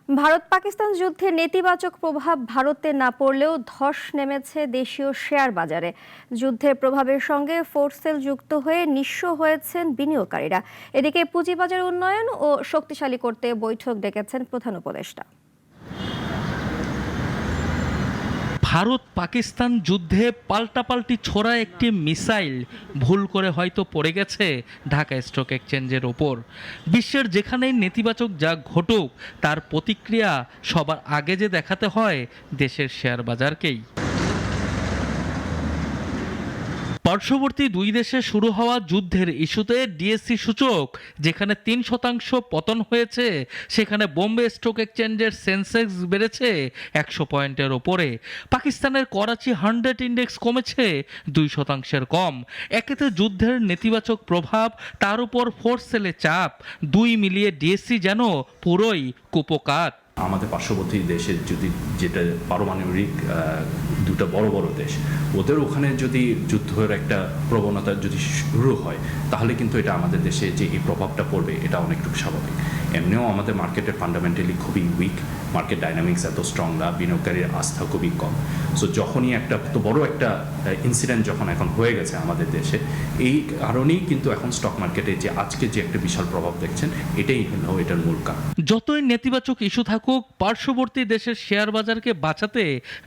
ভারত পাকিস্তান যুদ্ধের নেতিবাচক প্রভাব ভারতে না পড়লেও ধস নেমেছে দেশীয় শেয়ার বাজারে। যুদ্ধের প্রভাবের সঙ্গে ফোরসেল যুক্ত হয়ে নিঃস্ব হয়েছেন বিনিয়োগকারীরা। এদিকে পুঁজিবাজার উন্নয়ন ও শক্তিশালী করতে বৈঠক ডেকেছেন প্রধান উপদেষ্টা। ভারত পাকিস্তান যুদ্ধে পাল্টাপাল্টি ছোড়া একটি মিসাইল ভুল করে হয়তো পড়ে গেছে ঢাকা স্টক এক্সচেঞ্জের ওপর। বিশ্বের যেখানেই নেতিবাচক যা ঘটুক, তার প্রতিক্রিয়া সবার আগে যে দেখাতে হয় দেশের শেয়ার বাজারকেই। পার্শ্ববর্তী দুই দেশে শুরু হওয়া যুদ্ধের ইস্যুতে ডিএসসি সূচক যেখানে 3% পতন হয়েছে, সেখানে বোম্বে স্টক এক্সচেঞ্জের সেন্সেক্স বেড়েছে 100 পয়েন্টের ওপরে। পাকিস্তানের করাচি 100 ইন্ডেক্স কমেছে 2% কম। একেতে যুদ্ধের নেতিবাচক প্রভাব, তার উপর ফোর্স সেলে চাপ, দুই মিলিয়ে ডিএসসি যেন পুরোই কুপোকাত। আমাদের পার্শ্ববর্তী দেশের যদি যেটা পারমাণবিক দুটো বড় বড় দেশ, ওদের ওখানে যদি যুদ্ধের একটা প্রবণতা যদি শুরু হয়, তাহলে কিন্তু এটা আমাদের দেশে যে এই প্রভাবটা পড়বে এটা অনেকটুকু স্বাভাবিক। এমনিও আমাদের মার্কেটের ফান্ডামেন্টালি খুবই উইক, মার্কেট ডাইনামিক্স এত স্ট্রং না, বিনিয়োগকারীর আস্থা খুবই কম। সো যখনই একটা তো বড় একটা ইনসিডেন্ট যখন এখন হয়ে গেছে আমাদের দেশে, এই কারণেই কিন্তু এখন স্টক মার্কেটে যে আজকে যে একটা বিশাল প্রভাব দেখছেন, এটাই হলো এটার মূল কারণ। যতই নেতিবাচক ইস্যু থাকুক, পার্শ্ববর্তী দেশের শেয়ার বাজারকে বাঁচাতে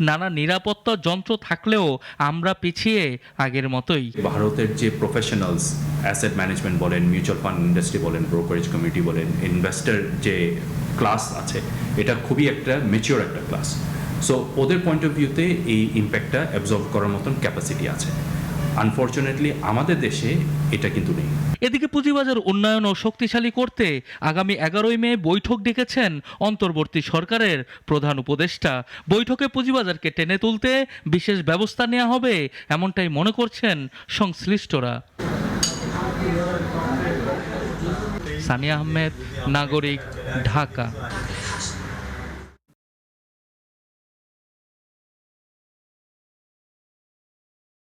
নানা নিরাপত্তা যন্ত্র থাকলেও আমরা পিছিয়ে আগের মতোই। ভারতের যে প্রফেশনালস, অ্যাসেট ম্যানেজমেন্ট বলেন, মিউচুয়াল ফান্ড ইন্ডাস্ট্রি বলেন, ব্রোকারেজ কমিউনিটি বলেন, ইনভেস্টর যে ক্লাস আছে, এটা খুবই একটা ম্যাচিওর একটা ক্লাস। সো ওদের পয়েন্ট অফ ভিউতে এই ইম্প্যাক্টটা অ্যাবজর্ব করার মতন ক্যাপাসিটি আছে। আনফর্চুনেটলি আমাদের দেশে এটা কিন্তু নেই। এদিকে পুঁজিবাজার উন্নয়ন ও শক্তিশালী করতে আগামী 11ই মে বৈঠক ডেকেছেন অন্তর্বর্তী সরকারের প্রধান উপদেষ্টা। বৈঠকে পুঁজিবাজারকে টেনে তুলতে বিশেষ ব্যবস্থা নেওয়া হবে, এমনটাই মনে করছেন সংশ্লিষ্টরা। সানিয়া আহমেদ, নাগরিক, ঢাকা।